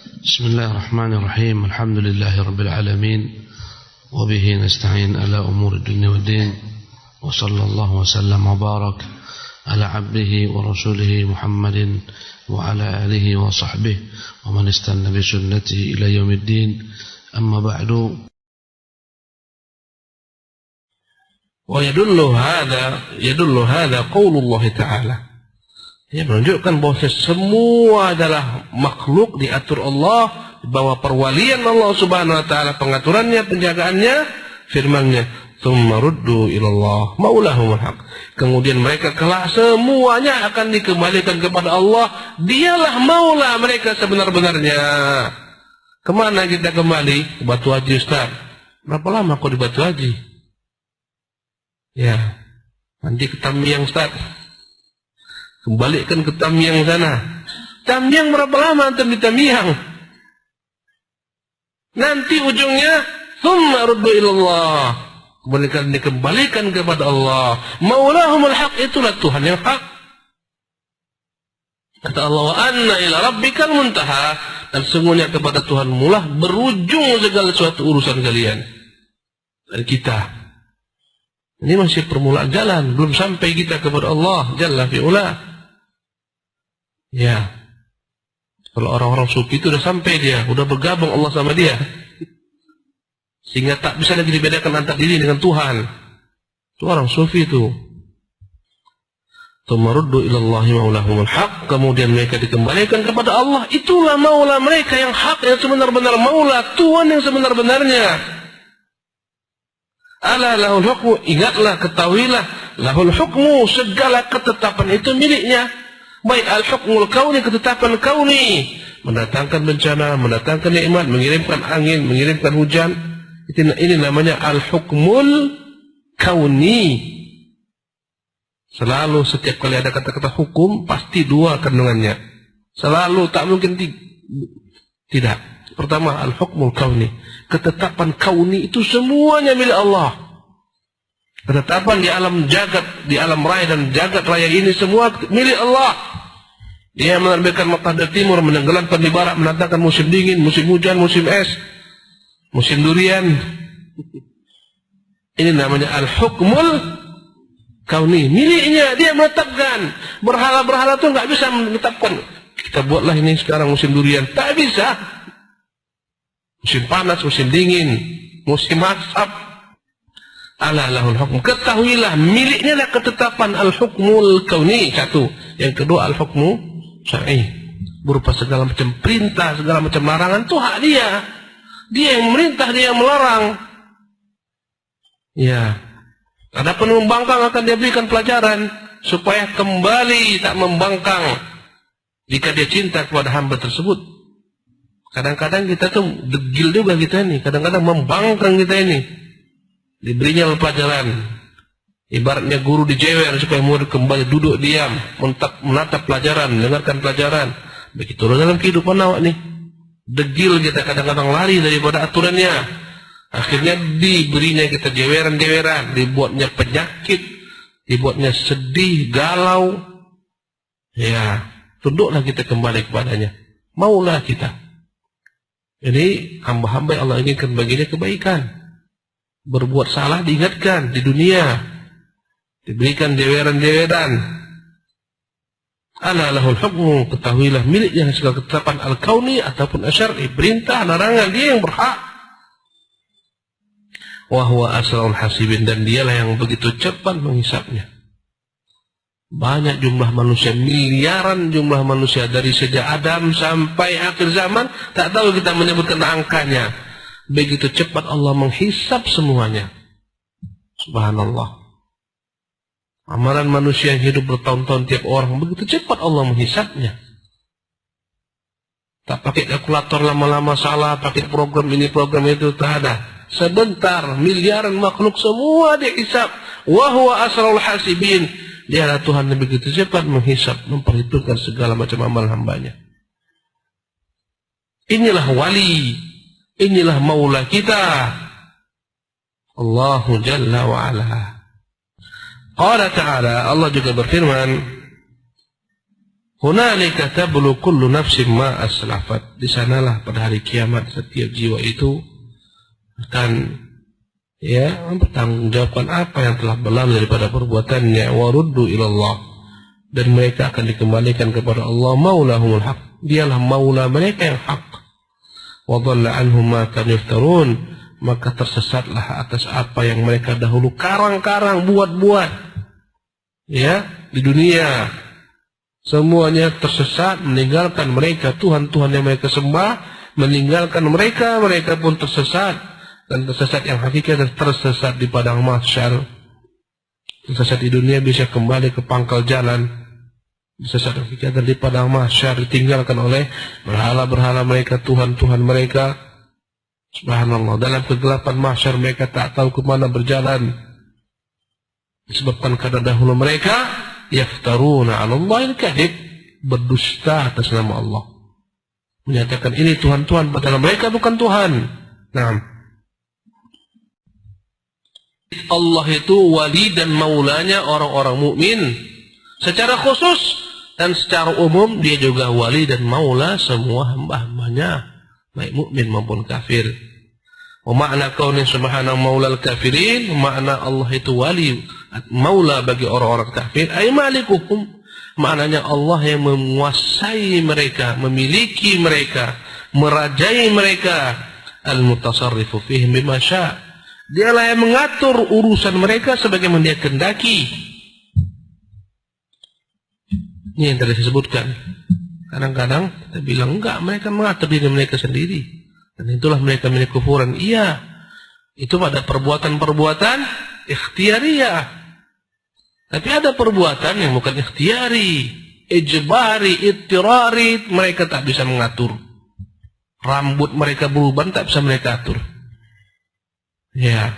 بسم الله الرحمن الرحيم. الحمد لله رب العالمين، وبه نستعين على أمور الدنيا والدين، وصلى الله وسلم وبارك على عبده ورسوله محمد وعلى آله وصحبه ومن استنى بسنته إلى يوم الدين. أما بعد. ويدل هذا قول الله تعالى. Ia menunjukkan bahwa semua adalah makhluk diatur Allah, di bawah perwalian Allah Subhanahu wa taala, pengaturannya, penjagaannya, firman-Nya, "Tsumma ruddu ilallah maulahumul haq." Kemudian mereka kelak semuanya akan dikembalikan kepada Allah. Dialah maula mereka sebenar-benarnya. Kemana kita kembali? Ke Batu Haji, Ustaz. Berapa lama kau di Batu Haji? Ya, nanti ke Tamiang, Ustaz. Kembalikan ke Tamiang sana. Tamiang berapa lama antum di Tamiang? Nanti ujungnya tsumma ruddu ilallah. Dikembalikan kepada Allah. Maulahumul haq, itulah Tuhan yang hak. Kata Allah, wa anna ila rabbikal muntaha, dan sungguhnya kepada Tuhanmu lah berujung segala suatu urusan kalian. Dan kita ini masih permulaan jalan, belum sampai kita kepada Allah Jalla fi'ula. Ya, kalau orang-orang sufi itu udah sampai dia, udah bergabung Allah sama dia, sehingga tak bisa lagi dibedakan antara diri dengan Tuhan. Itu orang sufi itu. Tumaruddu ilallahi maulahumul haq, kemudian mereka dikembalikan kepada Allah. Itulah maula mereka yang hak, yang sebenar-benar maula, Tuhan yang sebenar-benarnya. Ala lahul hukmu, ingatlah, ketahuilah, lahul hukmu, segala ketetapan itu miliknya. Baik al-hukmul kauni, ketetapan kauni, mendatangkan bencana, mendatangkan nikmat, mengirimkan angin, mengirimkan hujan. Ini namanya al-hukmul kauni. Selalu setiap kali ada kata-kata hukum, pasti dua kandungannya. Selalu, tak mungkin tidak. Pertama, al-hukmul kauni, ketetapan kauni itu semuanya milik Allah. Ketetapan di alam jagat, di alam raya dan jagat raya ini semua milik Allah. Dia menerbitkan matahari timur, menenggelamkan di barat, mendatangkan musim dingin, musim hujan, musim es, musim durian. Ini namanya al-hukmul kauni, miliknya, dia menetapkan. Berhala-berhala itu nggak bisa menetapkan. Kita buatlah ini sekarang musim durian, tak bisa. Musim panas, musim dingin, musim asap. Ala lahul hukm, ketahuilah miliknya lah ketetapan al-hukmul kauni, satu. Yang kedua al-hukmu syar'i, berupa segala macam perintah, segala macam larangan itu hak dia. Dia yang memerintah, dia yang melarang. Ya. Adapun membangkang akan dia berikan pelajaran supaya kembali tak membangkang jika dia cinta kepada hamba tersebut. Kadang-kadang kita tuh degil juga kita ini, kadang-kadang membangkang kita ini. Diberinya pelajaran, ibaratnya guru dijewer supaya murid kembali duduk diam, menatap pelajaran, mendengarkan pelajaran. Begitulah dalam kehidupan awak nih, degil kita, kadang-kadang lari daripada aturannya. Akhirnya diberinya kita jeweran-jeweran, dibuatnya penyakit, dibuatnya sedih, galau. Ya, tunduklah kita kembali kepadanya, maulah kita. Ini hamba-hamba yang Allah inginkan baginya kebaikan. Berbuat salah diingatkan di dunia, diberikan jeweran-jeweran. Ala lahul hukmu, ketahuilah miliknya segala ketetapan al-kauni ataupun asyar'i, perintah, larangan, dia yang berhak. Wa huwa asraul hasibin, dan dialah yang begitu cepat menghisapnya. Banyak jumlah manusia, miliaran jumlah manusia dari sejak Adam sampai akhir zaman, tak tahu kita menyebutkan angkanya. Begitu cepat Allah menghisap semuanya. Subhanallah. Amalan manusia yang hidup bertahun-tahun tiap orang, begitu cepat Allah menghisapnya. Tak pakai kalkulator lama-lama salah, pakai program ini, program itu, tak ada. Sebentar, miliaran makhluk semua dihisap. Wa huwa asraul hasibin. Dialah Tuhan yang begitu cepat menghisap, memperhitungkan segala macam amal hambanya. Inilah wali. Inilah maula kita, Allahu Jalla wa'ala. Qala ta'ala, Allah juga berfirman, Hunalika tablu kullu nafsin ma aslafat. Di sanalah pada hari kiamat setiap jiwa itu akan mempertanggungjawabkan apa yang telah berlalu daripada perbuatannya. Waruddu ilallah, dan mereka akan dikembalikan kepada Allah. Maulahumul haq, dialah maula mereka yang hak. Wa dhalla anhum ma kanu yaftarun, maka tersesatlah atas apa yang mereka dahulu karang-karang buat-buat di dunia. Semuanya tersesat, meninggalkan mereka Tuhan-Tuhan yang mereka sembah, meninggalkan mereka pun tersesat. Dan tersesat yang hakikat dan tersesat di padang mahsyar. Tersesat di dunia bisa kembali ke pangkal jalan. Tersesat hakikat di padang mahsyar ditinggalkan oleh berhala-berhala mereka, Tuhan-Tuhan mereka. Subhanallah, dalam kegelapan mahsyar mereka tak tahu kemana berjalan. Disebabkan karena dahulu mereka yaftaruna 'ala Allahil kadhib, berdusta atas nama Allah. Menyatakan ini Tuhan-Tuhan, padahal mereka bukan Tuhan. Nah, Allah itu wali dan maulanya orang-orang mukmin secara khusus, dan secara umum dia juga wali dan maula semua hamba-hambanya, baik mukmin maupun kafir. Wa ma'na kaunin subhanahu maulal kafirin, makna Allah itu wali maula bagi orang-orang kafir, ay malikuhum, maknanya Allah yang menguasai mereka, memiliki mereka, merajai mereka, al-mutasarrifu fihim bima syaa', dialah yang mengatur urusan mereka sebagaimana dia kehendaki. Ini yang tadi disebutkan. Kadang-kadang kita bilang enggak, mereka mengatur diri mereka sendiri, dan itulah mereka milik kufuran. Iya, itu pada perbuatan-perbuatan ikhtiariyah. Tapi ada perbuatan yang bukan ikhtiari, ijbari, ittirari, mereka tak bisa mengatur. Rambut mereka berubah, tak bisa mereka atur. Ya.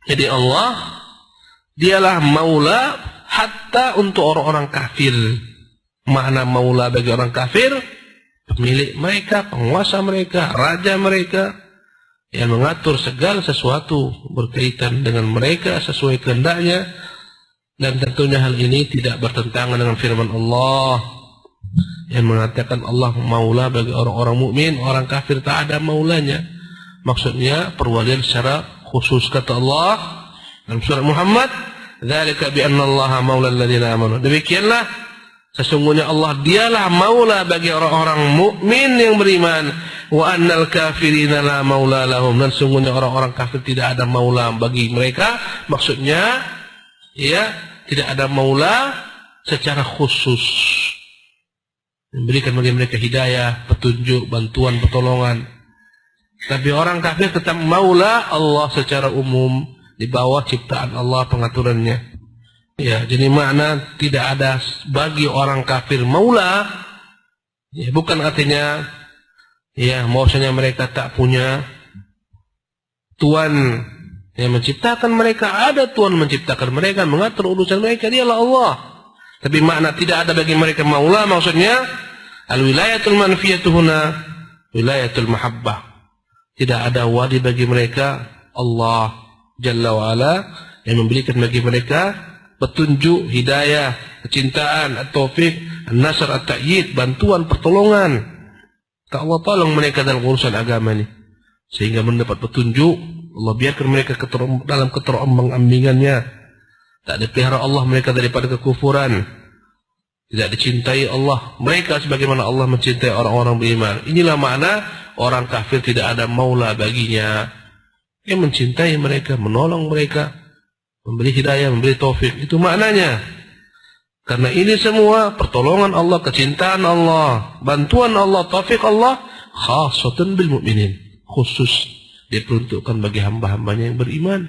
Jadi Allah dialah maula hatta untuk orang-orang kafir. Makna maula bagi orang kafir, pemilik mereka, penguasa mereka, raja mereka, yang mengatur segala sesuatu berkaitan dengan mereka sesuai kehendaknya. Dan tentunya hal ini tidak bertentangan dengan firman Allah yang mengatakan Allah maula bagi orang-orang mukmin, orang kafir tak ada maulanya. Maksudnya perwalian secara khusus, kata Allah dalam surat Muhammad, dzalika bi anna Allaha maulal ladzina amanu. Demikianlah sesungguhnya Allah dialah maula bagi orang-orang mukmin yang beriman, wa annal kafirina la maula lahum, dan sesungguhnya orang-orang kafir tidak ada maula bagi mereka. Maksudnya tidak ada maula secara khusus, memberikan bagi mereka hidayah, petunjuk, bantuan, pertolongan. Tapi orang kafir tetap maula Allah secara umum, di bawah ciptaan Allah pengaturannya. Ya, jadi makna tidak ada bagi orang kafir maula, bukan artinya maksudnya mereka tak punya Tuhan yang menciptakan mereka. Ada Tuhan menciptakan mereka, mengatur urusan mereka, dialah Allah. Tapi makna tidak ada bagi mereka maula, maksudnya al-wilayatul manfiyatu huna wilayatul mahabbah. Tidak ada wali bagi mereka, Allah Jalla wa'ala yang memberikan bagi mereka petunjuk, hidayah, kecintaan, at-taufiq, an-nasr, at-ta'yid, bantuan, pertolongan. Allah tolong mereka dalam urusan agama ini, sehingga mendapat petunjuk. Allah biarkan mereka dalam keterombang-ambingannya. Tak dipelihara Allah mereka daripada kekufuran. Tidak dicintai Allah mereka sebagaimana Allah mencintai orang-orang beriman. Inilah makna orang kafir tidak ada maula baginya, yang mencintai mereka, menolong mereka, memberi hidayah, memberi taufik. Itu maknanya. Karena ini semua pertolongan Allah, kecintaan Allah, bantuan Allah, taufik Allah, khasatan bil mu'minin, khusus diperuntukkan bagi hamba-hambanya yang beriman.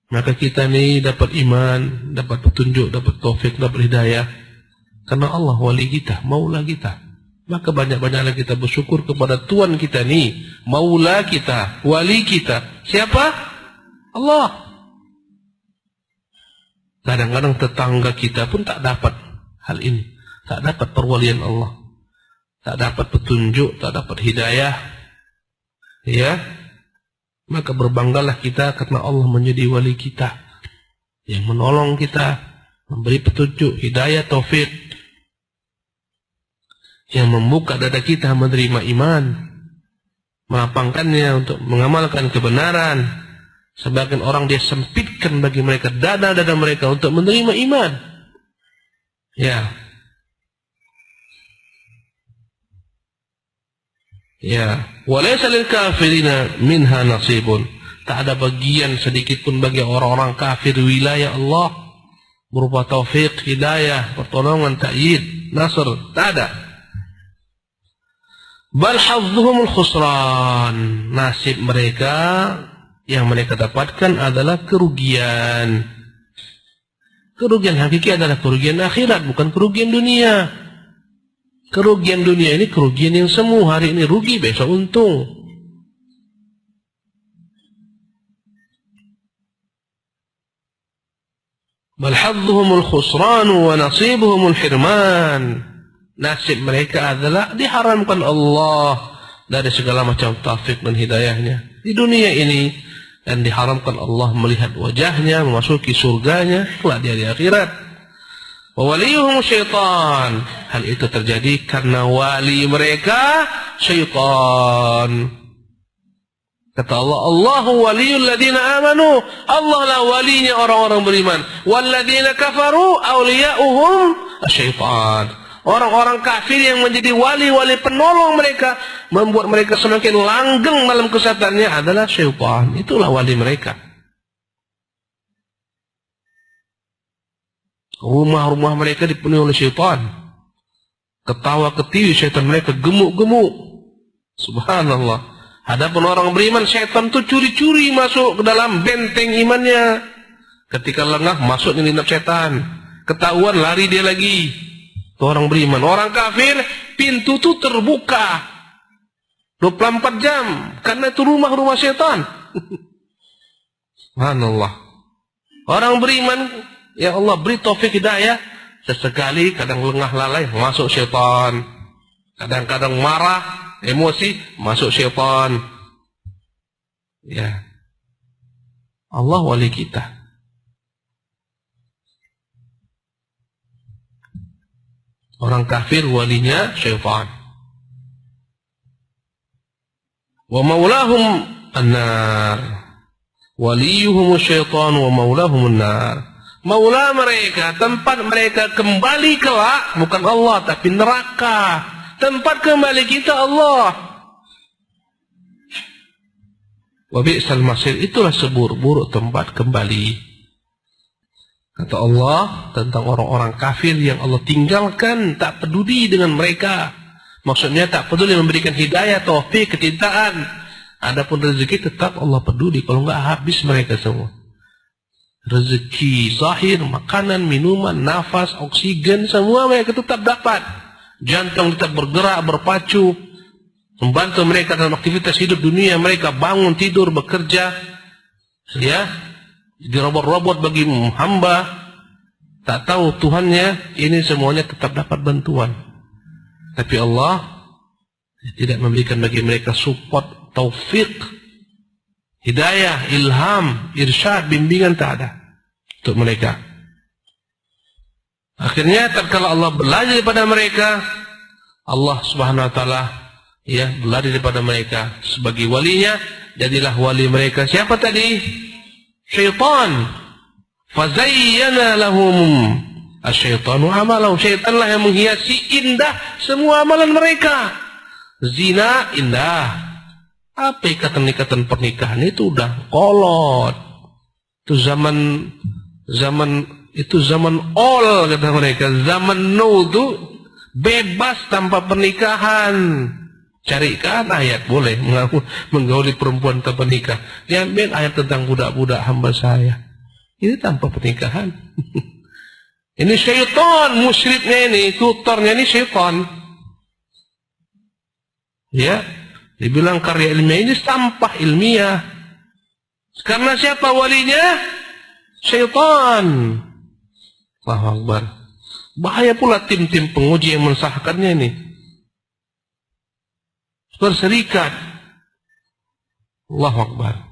Maka kita ini dapat iman, dapat petunjuk, dapat taufik, dapat hidayah, karena Allah wali kita, maula kita. Maka banyak-banyaklah kita bersyukur kepada Tuhan kita nih, maula kita, wali kita. Siapa? Allah. Kadang-kadang tetangga kita pun tak dapat hal ini, tak dapat perwalian Allah, tak dapat petunjuk, tak dapat hidayah. Maka berbanggalah kita karena Allah menjadi wali kita, yang menolong kita, memberi petunjuk, hidayah, taufik, yang membuka dada kita menerima iman, melapangkannya untuk mengamalkan kebenaran. Sebagian orang dia sempitkan bagi mereka dada-dada mereka untuk menerima iman. Ya. Ya, walaysa lil kafirina minha nasibun. Tak ada bagian sedikit pun bagi orang-orang kafir wilayah Allah berupa taufik, hidayah, pertolongan, ta'yid, nasr, tak ada. Bal hadzuhumul khusran. Nasib mereka yang mereka dapatkan adalah kerugian. Kerugian hakiki adalah kerugian akhirat, bukan kerugian dunia. Kerugian dunia ini kerugian yang semu. Hari ini rugi, besok untung. Bal hadzuhumul khusran wa nasibuhumul hirman. Nasib mereka adalah diharamkan Allah dari segala macam taufik dan hidayahnya di dunia ini, dan diharamkan Allah melihat wajahnya, memasuki surganya kelak di akhirat. Wa waliyuhum syaitan. Hal itu terjadi karena wali mereka syaitan. Kata Allah, Allahu waliyul ladzina amanu. Allah lah walinya orang-orang beriman. Wal ladzina kafaru awliya'uhum syaitan. Orang-orang kafir yang menjadi wali-wali penolong mereka, membuat mereka semakin langgeng dalam kesesatannya adalah syaitan. Itulah wali mereka. Rumah-rumah mereka dipenuhi oleh syaitan. Ketawa ketiwi syaitan mereka gemuk-gemuk. Subhanallah. Adapun orang beriman, syaitan itu curi-curi masuk ke dalam benteng imannya. Ketika lengah, masuk nyelinap syaitan. Ketahuan, lari dia lagi. Itu orang beriman. Orang kafir, pintu itu terbuka 24 jam. Karena itu rumah-rumah syaitan. Subhanallah. Orang beriman, ya Allah beri taufik hidayah. Sesekali kadang lengah lalai, masuk syaitan. Kadang-kadang marah, emosi, masuk syaitan. Ya. Allah wali kita. Orang kafir walinya syaitan. Wa maulahum an-nar. Waliyuhum syaitan wa maulahum an-nar. Maula mereka, tempat mereka kembali kelak, bukan Allah tapi neraka. Tempat kembali kita Allah. Wa bi'sal masir, itulah seburuk-buruk tempat kembali. Kata Allah tentang orang-orang kafir yang Allah tinggalkan, tak peduli dengan mereka. Maksudnya tak peduli memberikan hidayah, taufik, kecintaan. Adapun rezeki tetap Allah peduli. Kalau enggak habis mereka semua. Rezeki zahir, makanan, minuman, nafas, oksigen, semua mereka tetap dapat. Jantung tetap bergerak, berpacu, membantu mereka dalam aktivitas hidup dunia. Mereka bangun, tidur, bekerja, ya, jadi robot-robot bagi hamba. Tak tahu Tuhannya, ini semuanya tetap dapat bantuan. Tapi Allah tidak memberikan bagi mereka support, taufik, hidayah, ilham, irsyad, bimbingan, tak ada untuk mereka. Akhirnya tatkala Allah berlari daripada mereka, Allah Subhanahu wa taala ya berlari daripada mereka sebagai walinya, jadilah wali mereka siapa tadi? Syaitan. Fazayyana lahum asyaitanu amalahum. Syaitanlah yang menghiasi indah semua amalan mereka. Zina indah. Apa ikatan-ikatan pernikahan itu udah kolot. Itu zaman all kata mereka. Zaman no itu bebas tanpa pernikahan. Carikan ayat boleh menggauli perempuan tanpa nikah. Diambil ayat tentang budak-budak hamba saya. Ini tanpa pernikahan. Ini syaitan musyriknya ini, tutornya ini syaitan. Ya, dibilang karya ilmiah ini sampah ilmiah. Karena siapa walinya? Syaitan. Allahu Akbar. Bahaya pula tim-tim penguji yang mensahkannya ini. Berserikat. Allahu Akbar.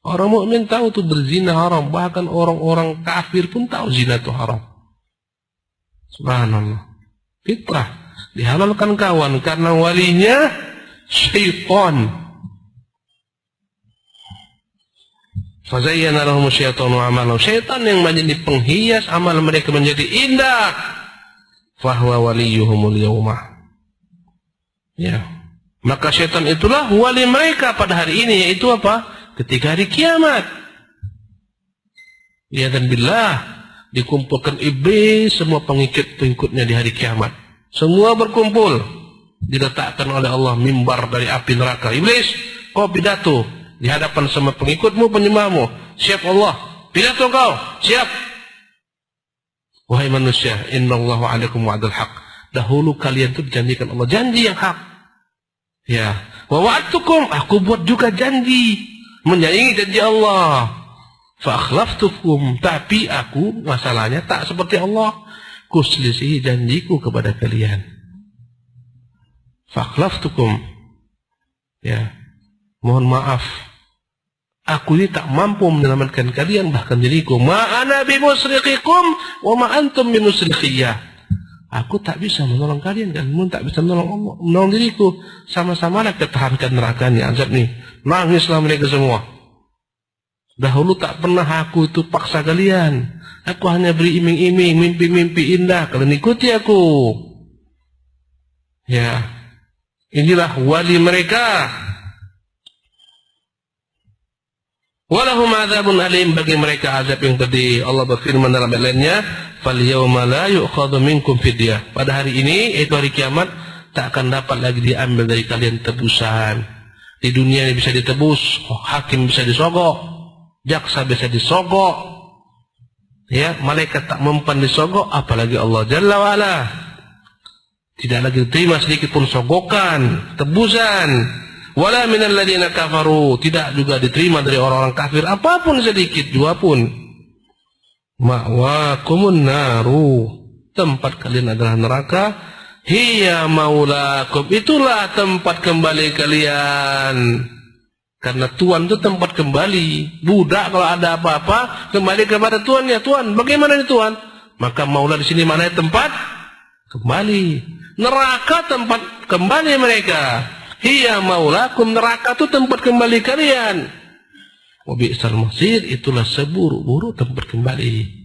Orang mukmin tahu tuh berzina haram, bahkan orang-orang kafir pun tahu zina itu haram. Subhanallah. Fitrah. Dihalalkan kawan karena walinya syaitan. Fazayyana lahum syaitanu a'malahum. Syaitan yang menjadi penghias amal mereka menjadi indah. Fahuwa waliyuhumul yawma. Ya. Maka syaitan itulah wali mereka pada hari ini, yaitu apa? Ketika hari kiamat. Ya dan billah, dikumpulkan iblis semua pengikut-pengikutnya di hari kiamat. Semua berkumpul, diletakkan oleh Allah mimbar dari api neraka. Iblis, kau pidato di hadapan sama pengikutmu, penyembahmu. Siap Allah, pidato kau, siap. Wahai manusia, innallahu alaikum wa'adul haq. Dahulu kalian itu dijanjikan Allah janji yang hak. Ya, wa wa'adtukum, aku buat juga janji menyaingi janji Allah. Fa akhlaftukum, tapi aku masalahnya tak seperti Allah. Kuselisihi janjiku kepada kalian. Fa akhlaftukum. Ya, mohon maaf. Aku ini tak mampu menyelamatkan kalian, bahkan diriku. Ma ana bimusriqikum wa ma antum bimusriqiyah. Aku tak bisa menolong kalian, kamu tak bisa menolong diriku. Sama-samalah ketahankan neraka nih, azab nih. Nangislah mereka semua. Dahulu tak pernah aku itu paksa kalian. Aku hanya beri iming-iming, mimpi-mimpi indah. Kalian ikuti aku. Ya, inilah wali mereka. Walahum adzabun alim, bagi mereka azab yang pedih. Allah berfirman dalam ayat lainnya, "Fal yauma la yu'khadhu minkum fidyah." Pada hari ini, yaitu hari kiamat, tak akan dapat lagi diambil dari kalian tebusan. Di dunia ini bisa ditebus, hakim bisa disogok, jaksa bisa disogok, ya, malaikat tak mempan disogok, apalagi Allah Jalla wa'ala. Tidak lagi diterima sedikit pun sogokan, tebusan. Wala minal ladzina kafaru, tidak juga diterima dari orang-orang kafir apapun sedikit jua pun. Ma'wakumun naru, tempat kalian adalah neraka. Hiya maulakum, itulah tempat kembali kalian. Karena Tuhan itu tempat kembali. Budak kalau ada apa-apa kembali kepada Tuhan, ya Tuhan. Bagaimana ini Tuhan? Maka maula di sini maknanya tempat kembali. Neraka tempat kembali mereka. Hiya maulakum, neraka itu tempat kembali kalian. Wa bi'sal masir, itulah seburuk-buruk tempat kembali.